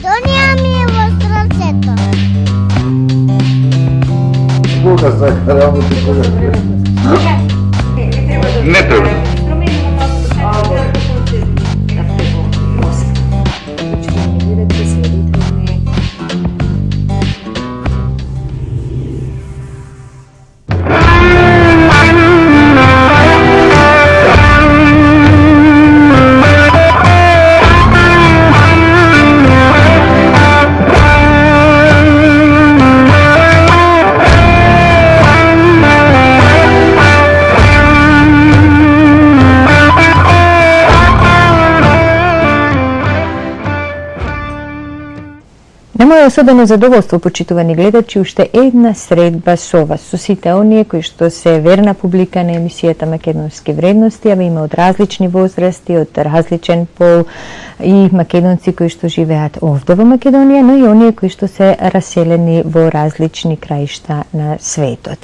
Македонија ми е во срцето. Кога сака работи, кога? Не треба. Моје особено задоволство, почитувани гледачи, уште една средба со вас, со сите оние кои што се верна публика на емисијата Македонски вредности, а има од различни возрасти, од различен пол и македонци кои што живеат овде во Македонија, но и оние кои што се раселени во различни краишта на светот.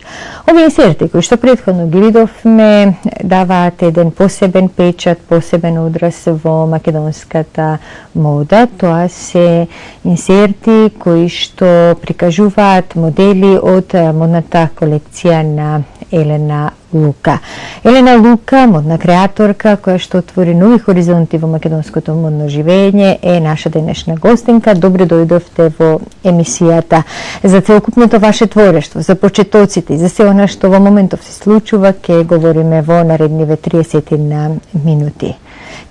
Овие инсерти кои што претходно ги видовме даваат еден посебен печат, посебен одраз во македонската мода. Тоа се инсерти кои што прикажуваат модели од модната колекција на Елена Лука. Елена Лука, модна креаторка која што отвори нови хоризонти во македонското модно живење, е наша денешна гостинка. Добро дојдовте во емисијата. За целокупното ваше творештво, за почетоците и за се она што во моментов се случува, ќе говориме во наредниве 30 минути.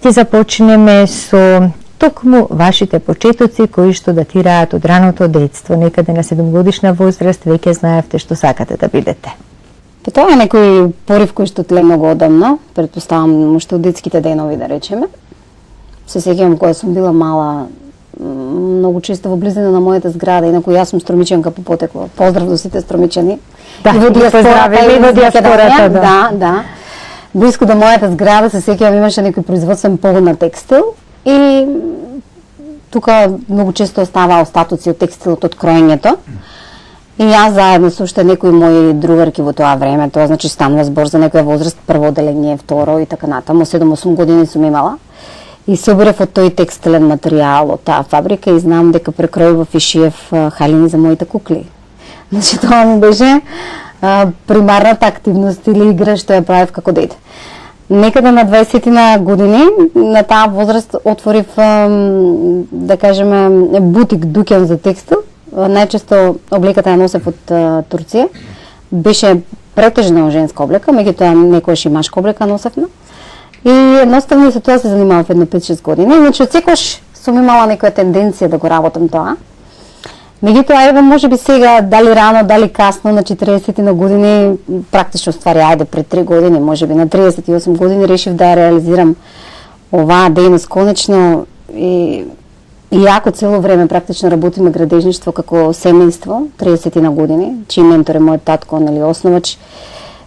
Ќе започнеме со токму вашите почетоци кои што датираат од раното детство. Некаде на 7-годишна возраст веќе знаевте што сакате да бидете. Тоа е некој порив кој што тле многу одамна, претпоставам уште од детските денови, да речеме. Се сеќавам кога сум била мала, многу често во близина на мојата зграда, инаку јас сум стромичанка по потекло. Поздрав до сите стромичани. Да, и во диаспората, да. Близко до мојата зграда се сеќавам имаше некој производствен погон на текстил и тука многу често оставаа остатоци од текстилот од кроењето. И јас заедно со уште некои мои другарки во тоа време, тоа значи станува збор за некоја возраст, прво оделение, второ и така натаму, 7-8 години сум имала. И се обрев од тој текстилен материјал од таа фабрика и знам дека прекројував и шиев халини за моите кукли. Значи тоа ми беше примарната активност или игра што ја правев како дете. Некаде на 20 години, на таа возраст отворив, да кажеме, бутик, дуќан за текстил. Најчесто облеката ја носев од Турција. Беше претежно женска облека, меѓутоа некојаш и машка облека носевме. И едноставно со тоа се занимавав едно 5-6 години. Значи од секогаш сум имала некоја тенденција да го работам тоа. Меѓутоа, еве, можеби сега, дали рано, дали касно, на 40 години, практично ствари, ајде пред 3 години, можеби на 38 години, решив да ја реализирам оваа дејност конечно и иако цело време практично работиме градежништво како семејство, 30 години, чиј ментор е мојот татко, нели основач,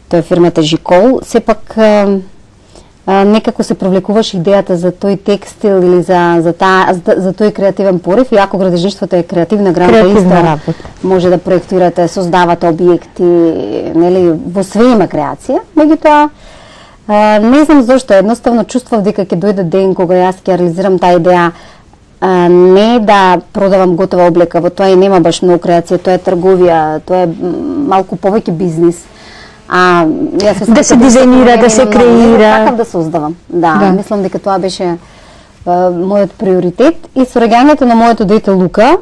тоа е фирмата Жикол, сепак некако се провлекуваше идејата за тој текстил или за тој креативен порив, иако градежништвото е креативна работа. Може да проектирате, создавате објекти, нели, во све има креација, меѓутоа не знам зошто, едноставно чувствував дека ќе дојде ден кога јас ќе реализирам таа идеја, не да продавам готова облека, во тоа и нема баш многу креација, тоа е трговија, тоа е малку повеќе бизнис. Да се дизајнира, да се креира. Сакав да создавам. Да, мислам дека тоа беше мојот приоритет и сораѓањето на моето дете Лука,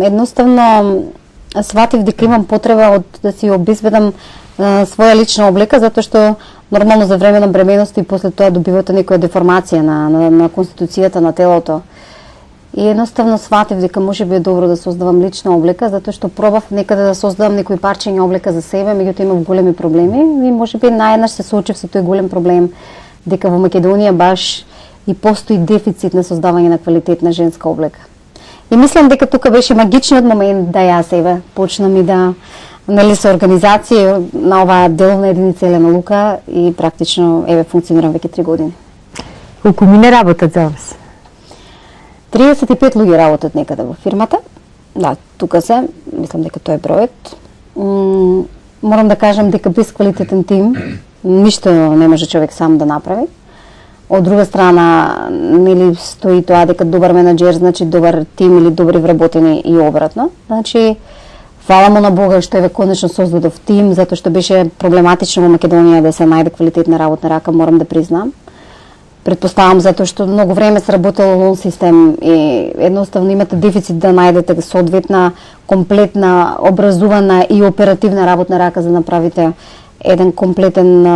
едноставно сватив дека имам потреба да си обезбедам своја лична облека, затоа што нормално за време на бременост и после тоа добивате некоја деформација на конституцијата на телото. И едноставно сватив дека можеби е добро да создавам лична облека, затоа што пробав некаде да создавам некои парчиња облека за себе, меѓутоа имав големи проблеми и можеби наеднаш се соочив со тој голем проблем дека во Македонија баш и постои дефицит на создавање на квалитетна женска облека. И мислам дека тука беше магичниот момент да јас себе почнам и да, нели, со организација на оваа деловна единица Елена Лука и практично еве функционирам веќе 3 години. Колку мине работат за вас? 35 луѓе работат некаде во фирмата. Да, тука се, мислам дека тоа е бројот. Морам да кажам дека без квалитетен тим ништо не може човек сам да направи. Од друга страна, нели стои тоа дека добар менаџер значи добар тим или добри вработени и обратно. Значи, фала му на Бога што еве конечно создадов тим, затоа што беше проблематично во Македонија да се најде квалитетна работна рака, морам да признам. Претпоставам затоа што многу време се работело лон систем и едноставно имате дефицит да најдете соодветна, комплетна, образувана и оперативна работна рака за да направите еден комплетен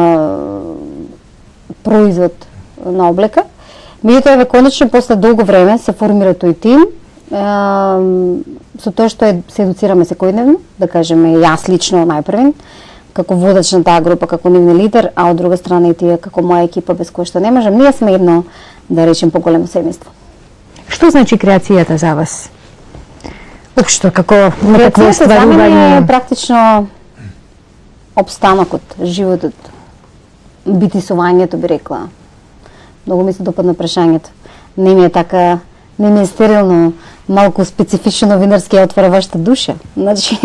производ на облека. Меѓутоа еве конечно после долго време се формира тој тим. Со тоа што се едуцираме секојдневно, да кажеме јас лично најпрвен, како водач на таа група, како нивни лидер, а од друга страна и тие како моја екипа без која што не можам. Ние сме едно, да речем, поголемо семејство. Што значи креацијата за вас? Општо, како некакво Креацијата за мене е стварување? практично обстанокот, животот, битисувањето би рекла. Многу ми се допадна прашањето. Не ми е така, не ми е стерилно, малку специфично новинарски ја отвора вашата душа. Значи,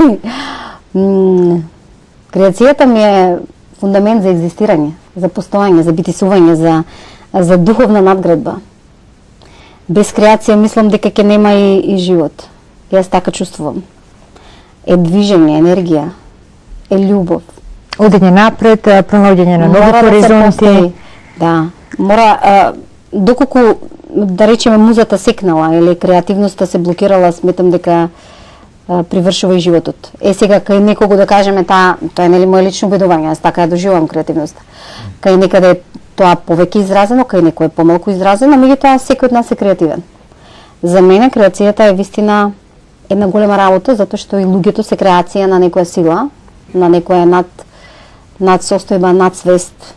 креацијата ми е фундамент за екзистирање, за постоење, за битисување, за духовна надградба. Без креација мислам дека ќе нема и живот. Јас така чувствувам. Е движење, енергија, е љубов. Одење напред, пронаоѓање на нови Мора да се хоризонти. постои. Да, мора доколку да речеме музата секнала или креативноста се блокирала, сметам дека привршува и животот. Сега кај некого да кажеме тоа е нели моje лично убедување, јас така ја доживувам креативноста. Кај некаде тоа повеќе изразено, кај некој е помалку изразено, меѓутоа секој од нас е креативен. За мене креацијата е вистина една голема работа, затоа што и луѓето се креација на некоја сила, на некоја над состојба, над свест.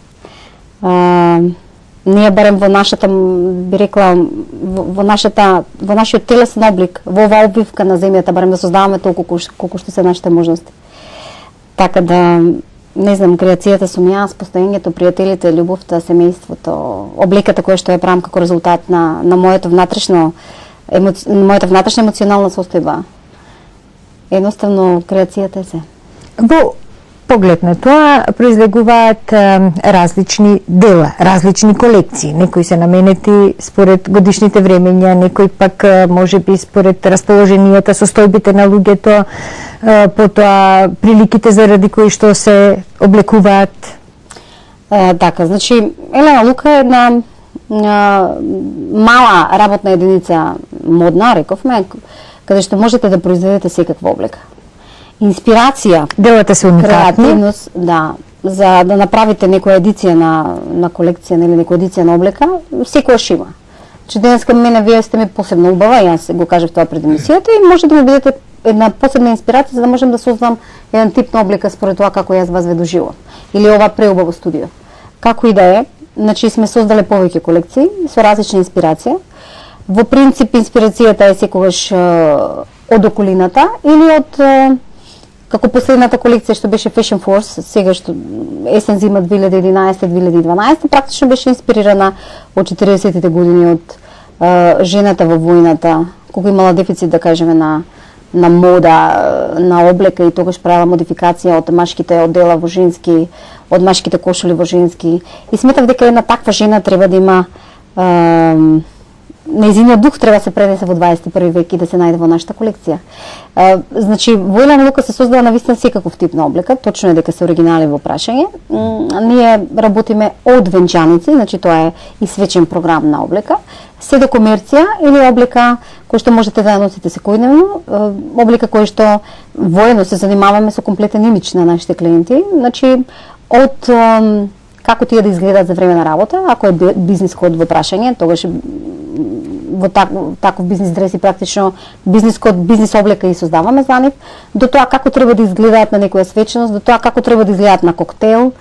Ние барем во нашата, би рекла, во нашиот телесен облик, во оваа обвивка на земјата, барем да создаваме толку колку што се нашите можности. Така да, не знам, креацијата сум јас, постоењето, пријателите, љубовта, семејството, облеката која што ја правам како резултат на мојата внатрешна емоционална состојба. Едноставно, креацијата е се. Во поглед на тоа произлегуваат различни дела, различни колекции. Некои се наменети според годишните времења, некои пак може би според расположенијата, состојбите на луѓето, потоа приликите заради кои што се облекуваат. Така, значи Елена Лука е една мала работна единица, модна, рековме, каде што можете да произведете секаква облека. Инспирација, Делата се уникатни. креативност, да, за да направите некоја едиција на колекција или некоја едиција на облека, секојаш има. Че денеска мене вие сте ми посебно убава, јас го кажав тоа пред емисијата и може да ми бидете една посебна инспирација за да можам да создам еден тип на облека според тоа како јас вас ве доживувам. Или ова преубаво студио. Како и да е, значи сме создале повеќе колекции со различна инспирација. Во принцип инспирацијата е секогаш од околината или од како последната колекција што беше Fashion Force, сега што есен-зима 2011-2012, практично беше инспирирана од 40-тите години од жената во војната, кога имала дефицит, да кажеме, на мода, на облека и тогаш правила модификација од машките одела во женски, од машките кошули во женски. И сметав дека една таква жена треба да има нејзиниот дух треба да се пренесе во 21 век и да се најде во нашата колекција. Значи, во Елена Лука се создава навистина секаков тип на облека, точно е дека се оригинали во прашање. Ние работиме од венчаници, значи тоа е и свечен програм на облека, се до комерција или облека кој што можете да ја носите секојдневно, облека кој што воено се занимаваме со комплетен имидж на нашите клиенти, значи од како тие да изгледаат за време на работа, ако е бизнис код во прашање, тогаш во таков бизнис дрес и практично бизнис код, бизнис облека и создаваме за нив, до тоа како треба да изгледаат на некоја свеченост, до тоа како треба да изгледаат на коктейл.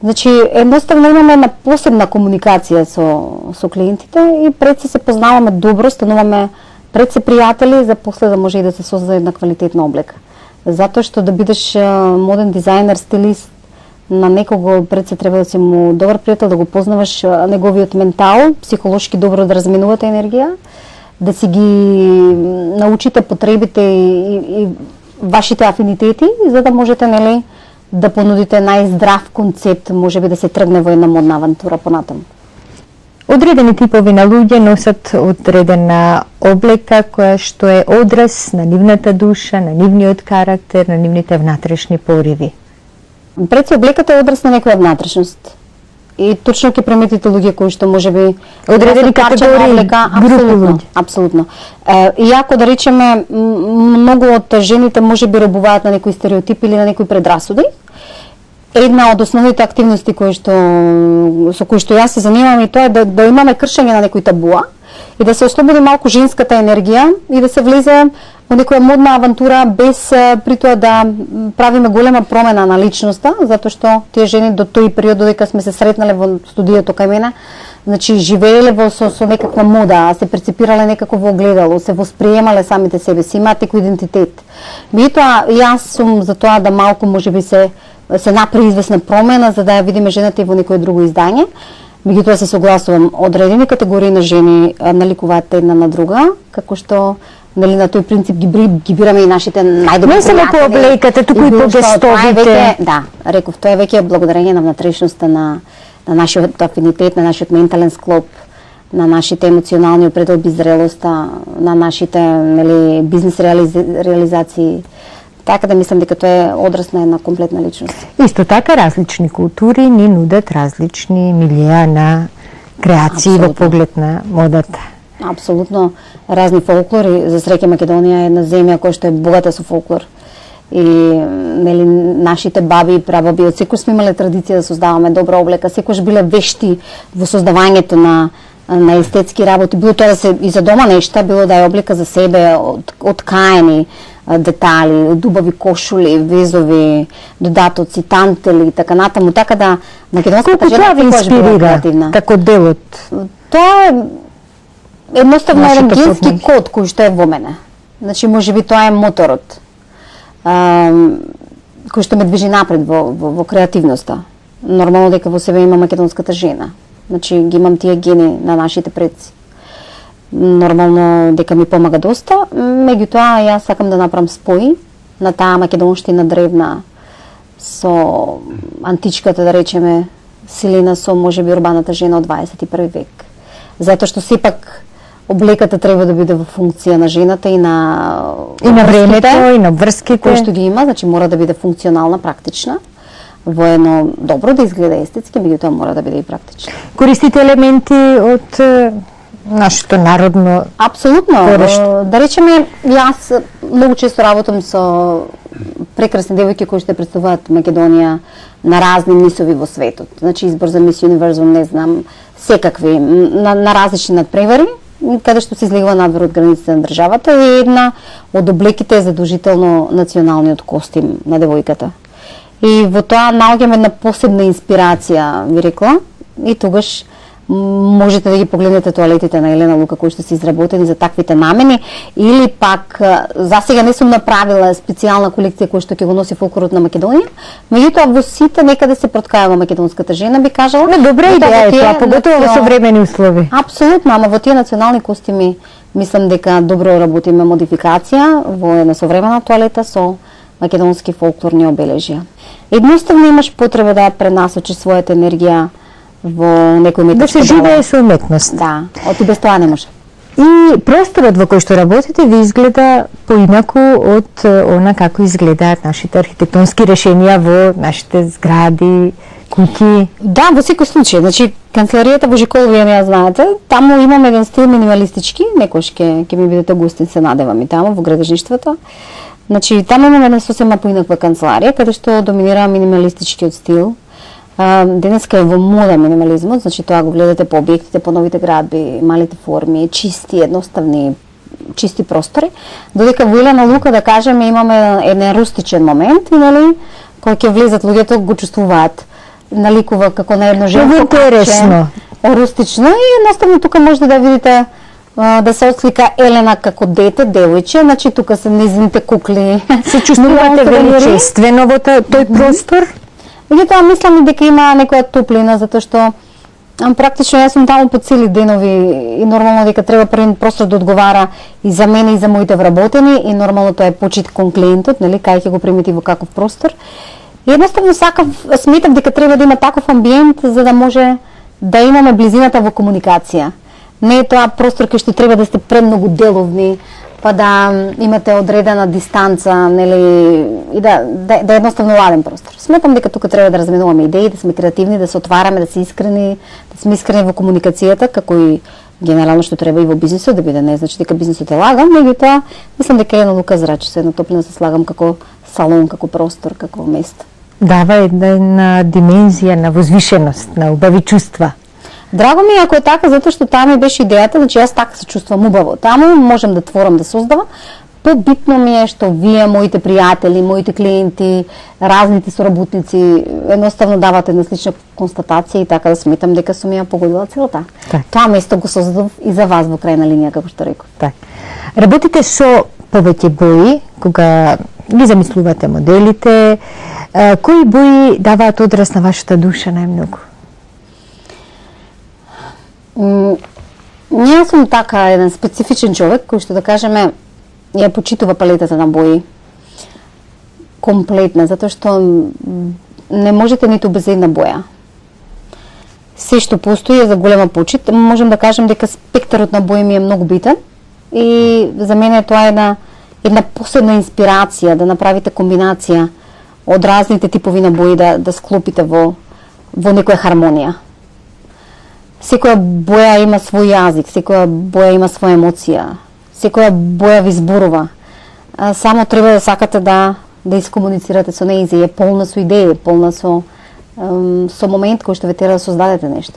Значи, едноставно имаме една посебна комуникација со клиентите и пред се познаваме добро, стануваме пред се пријатели, за после да може и да се создаде една квалитетна облека. Затоа што да бидеш моден дизајнер, стилист, на некого пред се треба да си му добар пријател, да го познаваш неговиот ментал, психолошки добро да разменувате енергија, да си ги научите потребите и вашите афинитети, за да можете, нели, да понудите најздрав концепт, можеби да се тргне во една модна авантура понатаму. Одредени типови на луѓе носат одредена облека која што е одраз на нивната душа, на нивниот карактер, на нивните внатрешни пориви. Пред се облеката е одраз на некоја внатрешност. И точно ќе приметите луѓе кои што можеби Одредени категории, групи луѓе. Апсолутно. Иако да речеме многу од жените можеби робуваат на некои стереотипи или на некои предрасуди, една од основните активности со кои што јас се занимавам и тоа е да имаме кршење на некои табуа и да се ослободи малку женската енергија и да се влезе во некоја модна авантура без при тоа да правиме голема промена на личноста, затоа што тие жени до тој период додека сме се сретнале во студиото кај мене, значи живееле со некаква мода, се перцепирале некако во огледало, се восприемале самите себе си, имаат некој идентитет. Меѓутоа јас сум за тоа да малку можеби се направи известна промена за да ја видиме жената и во некое друго издање. Меѓутоа се согласувам, одредени категории на жени наликуваат една на друга, како што на тој принцип ги бираме и нашите најдобри Не само по облеката, туку и по гестовите. Да, реков, тоа е веќе благодарение на внатрешноста на нашиот афинитет, на нашиот ментален склоп, на нашите емоционални определби, зрелоста, на нашите бизнес реализации. Така да мислам дека тоа е одраз на една комплетна личност. Исто така различни култури ни нудат различни милија на креации во поглед на модата. Апсолутно разни фолклори. За среќа Македонија е една земја која што е богата со фолклор. И нашите баби и прабаби од секој сме имале традиција да создаваме добра облека, секојаш биле вешти во создавањето на естетски работи, било тоа да се и за дома нешта, било да е облека за себе од каени детали, од убави кошули, везови, додатоци, тантели и така натаму, така да македонската жена секојаш била креативна. Како делот? Тоа е едноставно еден генски код кој што е во мене. Значи можеби тоа е моторот кој што ме движи напред во креативноста. Нормално дека во себе има македонската жена. Значи ги имам тие гени на нашите предци. Нормално дека ми помага доста, меѓутоа јас сакам да направам спој на таа македонштина древна со античката, да речеме, силина со можеби урбаната жена од 21 век. Затоа што сепак облеката треба да биде во функција на жената и на времето, и на врските кои што ги има, значи мора да биде функционална, практична. Во едно добро да изгледа естетски, меѓутоа мора да биде и практично. Користите елементи од нашето народно. Апсолутно. Да речеме, јас многу често работам со прекрасни девојки кои што представуваат Македонија на разни мисови во светот. Значи избор за Мис Юниверзум, не знам, секакви на различни надпревари, каде што се излегува надвор од границите на државата и една од облеките е задолжително националниот костим на девојката. И во тоа наоѓам една посебна инспирација, ви рекла, и тогаш можете да ги погледнете тоалетите на Елена Лука кои што се изработени за таквите намени, или пак засега не сум направила специјална колекција која што ќе го носи фолклорот на Македонија, меѓутоа во сите некаде се проткајава македонската жена, би кажала. Не, добра идеја е тоа, поготово во современи услови. Апсолутно, ама во тие национални костими мислам дека добро работиме модификација во една современа тоалета со македонски фолклорни обележја. Едноставно имаш потреба да пренасочиш својата енергија во некој уметничко да се живее со уметност. Да, од и без тоа не може. И просторот во кој што работите ви изгледа поинаку од она како изгледаат нашите архитектонски решенија во нашите згради, куќи. Да, во секој случај, значи канцеларијата во Жиколовија, ја знаете, таму имаме еден стил минималистички, некош ќе ми бидете гостин, се надевам и таму во градежништвото. Значи таму имаме една сосема поинаква канцеларија каде што доминира минималистичкиот стил. Денеска е во мода минимализмот, значи тоа го гледате по објектите, по новите градби, малите форми, чисти, едноставни, чисти простори. Додека во Елена Лука, да кажеме, имаме еден рустичен момент, нели, кој ќе влезат луѓето, го чувствуваат. Наликува како на едно женско интересно, рустично и едноставно тука можете да видите да се отслика Елена како дете, девојче, значи тука се незините кукли. Се чувствувате величествено во тој простор? Меѓутоа мислам дека има некоја топлина затоа што практично јас сум таму по цели денови и нормално дека треба првен простор да одговара и за мене и за моите вработени и нормално тоа е почит кон клиентот, нели, кај ќе го примети во каков простор. И едноставно сметам дека треба да има таков амбиент за да може да имаме близината во комуникација. Не е тоа простор кај што треба да сте премногу деловни, па да имате одредена дистанца, нели, и да едноставно ладен простор. Сметам дека тука треба да разменуваме идеи, да сме креативни, да се отвараме, да сме искрени во комуникацијата, како и генерално што треба и во бизнисот, да биде, не значи дека бизнисот е лаган, меѓутоа мислам дека е на Лука Зрачи, се топлина се слагам како салон, како простор, како место. Дава една димензија на возвишеност, на убави чувства. Драго ми е ако е така, затоа што таа ми беше идејата, значи јас така се чувствувам убаво. Таму можам да творам, да создавам. Побитно ми е што вие, моите пријатели, моите клиенти, разните соработници, едноставно давате една слична констатација и така да сметам дека сум ја погодила целта. Так. Тоа место го создадов и за вас во крајна линија, како што реков. Так. Работите со повеќе бои, кога ги замислувате моделите, кои бои даваат одраз на вашата душа најмногу? Јас сум така еден специфичен човек кој што да кажеме ја почитува палетата на бои комплетна, затоа што не можете ниту без една боја. Се што постои е за голема почит. Можам да кажем дека спектарот на бои ми е многу битен и за мене тоа е една посебна инспирација да направите комбинација од разните типови на бои да склопите во некоја хармонија. Секоја боја има свој јазик, секоја боја има своја емоција, секоја боја ви зборува. Само треба да сакате да искомуницирате со неја и е полна со идеи, полна со момент кој што ве тера да создадете нешто.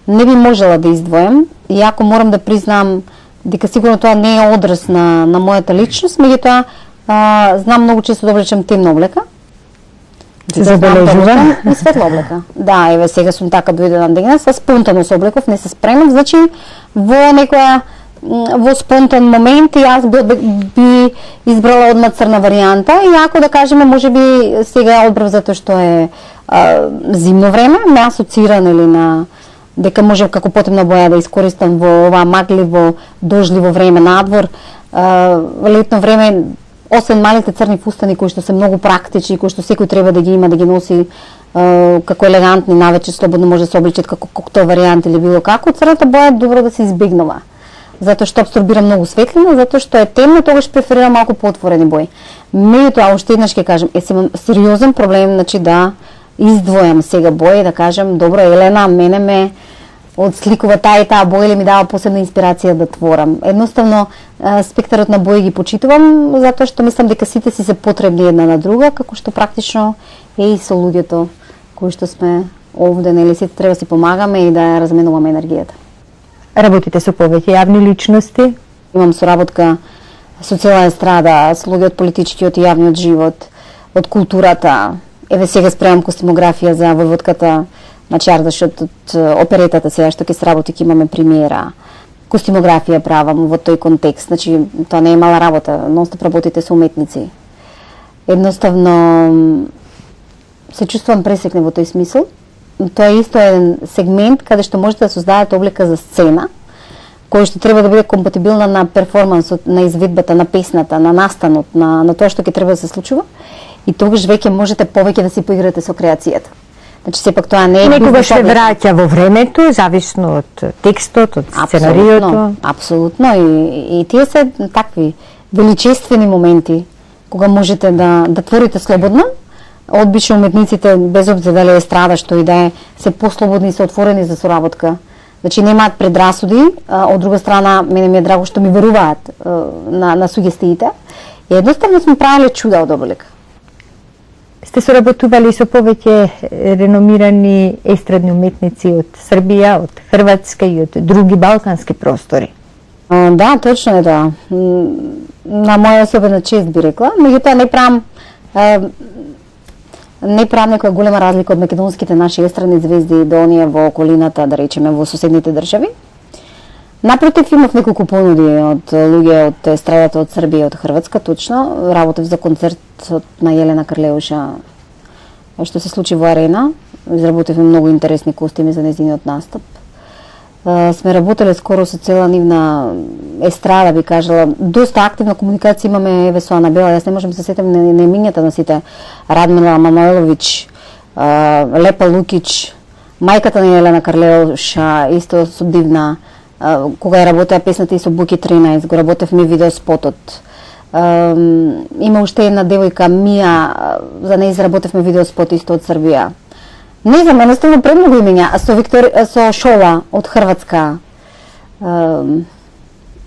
Не би можела да издвојам, иако морам да признам дека сигурно тоа не е одраз на мојата личност, меѓутоа знам многу често да облечам темна облека. Се забележува. И светла облека. Да, еве сега сум така дојдена денес, со спонтано се облеков, не се спремам, значи во спонтан момент јас би избрала одма црна варијанта, иако да кажеме можеби сега одбрав затоа што е зимно време, ме асоцира нели на дека можев како потемна боја да искористам во ова магливо, дожливо време надвор. Во летно време, освен малите црни фустани кои што се многу практични, кои што секој треба да ги има, да ги носи како елегантни навечер, слободно може да се облечат како коктел варијант или било како, црната боја е добро да се избегнува. Затоа што апсорбира многу светлина, затоа што е темно, тогаш преферирам малку поотворени бои. Меѓутоа, уште еднаш ќе кажем, имам сериозен проблем, значи да издвојам сега бои, да кажем, добро, Елена, мене ме одсликува таа и таа боја или ми дава посебна инспирација да творам. Едноставно, спектарот на бои ги почитувам, затоа што мислам дека сите си се потребни една на друга, како што практично е и со луѓето кои што сме овде, нели сите треба да си помагаме и да разменуваме енергијата. Работите со повеќе јавни личности? Имам соработка со цела естрада, со луѓе од политичкиот и јавниот живот, од културата. Еве сега спремам костимографија за војводката на Чардашот од оперетата сега што ќе сработи, ќе имаме премиера. Костимографија правам во тој контекст, значи тоа не е мала работа, нонстоп работите со уметници. Едноставно се чувствувам пресекне во тој смисол. Тоа е исто еден сегмент каде што можете да создадете облека за сцена, кој што треба да биде компатибилна на перформансот, на изведбата, на песната, на настанот, на тоа што ќе треба да се случува. И тогаш веќе можете повеќе да си поиграте со креацијата. Значи сепак тоа не е некогаш се враќа во времето, зависно од текстот, од сценариото. Апсолутно. И тие се такви величествени моменти кога можете да творите слободно. Одбично уметниците, без обзир дали е страда што и да е, се послободни и се отворени за соработка. Значи немаат предрасуди, од друга страна мене ми е драго што ми веруваат на сугестиите. И едноставно сме правеле чуда од облека. Сте соработували со повеќе реномирани естрадни уметници од Србија, од Хрватска и од други балкански простори. Да, точно е тоа. На моја особена чест би рекла, меѓутоа не правам некоја голема разлика од македонските наши естрадни звезди до оние во околината, да речеме, во соседните држави. Напротив, имав неколку понуди од луѓе од естрадата од Србија и од Хрватска, точно. Работев за концертот на Јелена Карлеуша, што се случи во Арена. Изработивме многу интересни костими за нејзиниот настап. Сме работеле скоро со цела нивна естрада, би кажала. Доста активна комуникација имаме еве со Анабела. Јас не можам да се сетам на имињата на сите. Радмила Манойловиќ, Лепа Лукиќ, Мајката на Елена Карлеуш исто со дивна, кога ја работеа песната и со Буки 13, го работевме видеоспотот. Има уште една девојка, Мија, за неја изработевме видеоспот исто од Србија. Не знам, едноставно премногу имења, со Шола од Хрватска.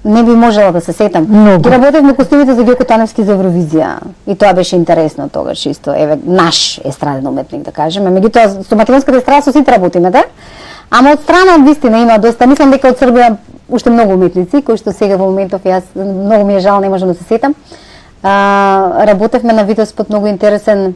Не би можела да се сетам. Ги работевме костимите за Геко Таневски за Евровизија. И тоа беше интересно тогаш исто. Еве, наш естраден уметник, да кажеме. Меѓутоа, со македонската естрада со сите работиме, да? Ама од страна, вистина, има доста. Мислам дека од Србија уште многу уметници, кои што сега во моментов, јас многу ми е жал, не можам да се сетам. Работевме на видеоспот многу интересен.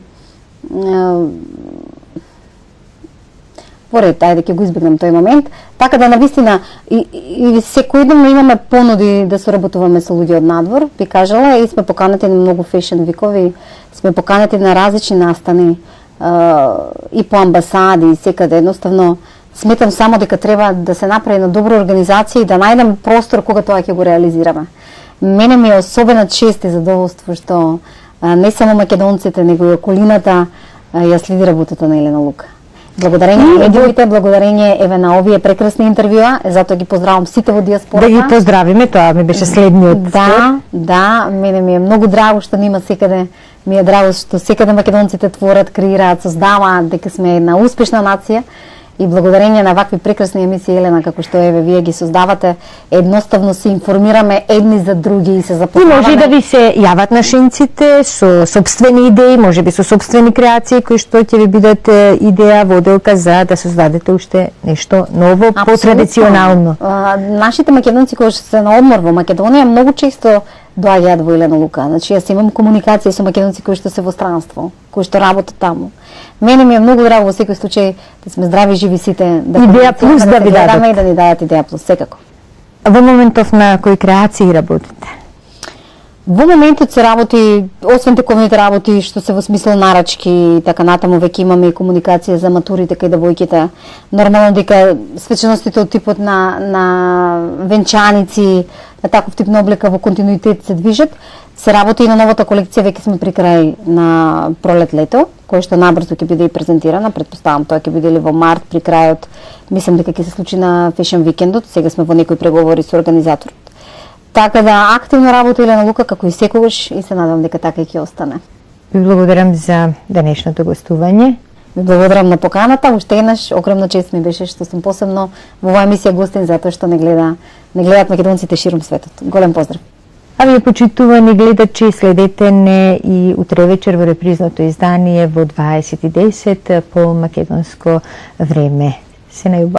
Поред, ајде ќе го избегнам тој момент, така да навистина и секојдневно имаме понуди да соработуваме со луѓе од надвор, би кажала, и сме поканети на многу фешен викови, сме поканети на различни настани и по амбасади и секаде. Едноставно сметам само дека треба да се направи на добра организација и да најдем простор кога тоа ќе го реализираме. Мене ми е особена чест и задоволство што не само македонците, него и околината ја следи работата на Елена Лука. Благодарение на медиумите, благодарение еве на овие прекрасни интервјуа, затоа ги поздравам сите во диаспората. Да ги поздравиме, тоа ми беше следниот. Да, мене ми е многу драго што нима секаде, ми е драго што секаде македонците творат, креираат, создаваат, дека сме една успешна нација. И благодарение на вакви прекрасни емисии, Елена, како што еве вие ги создавате, едноставно се информираме едни за други и се запознаваме. И може да ви се јават нашинците со собствени идеи, можеби со собствени креации кои што ќе ви бидат идеја, воделка за да создадете уште нешто ново, потрадиционално. Нашите македонци кои што се на одмор во Македонија многу често доаѓаат во Елена Лука. Значи јас имам комуникација со македонци кои што се во странство, кои што работат таму. Мене ми е многу драго во секој случај да сме здрави живи сите, да Идеја плюс да ви дадат. И да ни дадат Идеја плюс, секако. Во моментов на кои креации работите? Во моментот се работи, освен тековните работи што се во смисла нарачки и така натаму, веќе имаме и комуникација за матурите кај девојките. Нормално дека свеченостите од типот на венчаници, на таков тип на облека во континуитет се движат. Се работи и на новата колекција, веќе сме при крај на пролет-лето, која што набрзо ќе биде и презентирана, претпоставам тоа ќе биде или во март при крајот. Мислам дека ќе се случи на Фешен викендот, сега сме во некои преговори со организаторот. Така да активно работи Елена Лука како и секогаш и се надам дека така и ќе остане. Ви благодарам за денешното гостување. Ви благодарам на поканата, уште еднаш огромна чест ми беше што сум посебно во оваа емисија гостин затоа што не гледаат македонците широм светот. Голем поздрав. А вие почитувани гледачи, следете не и утре вечер во репризното издание во 20:10 по македонско време. Се најубаво.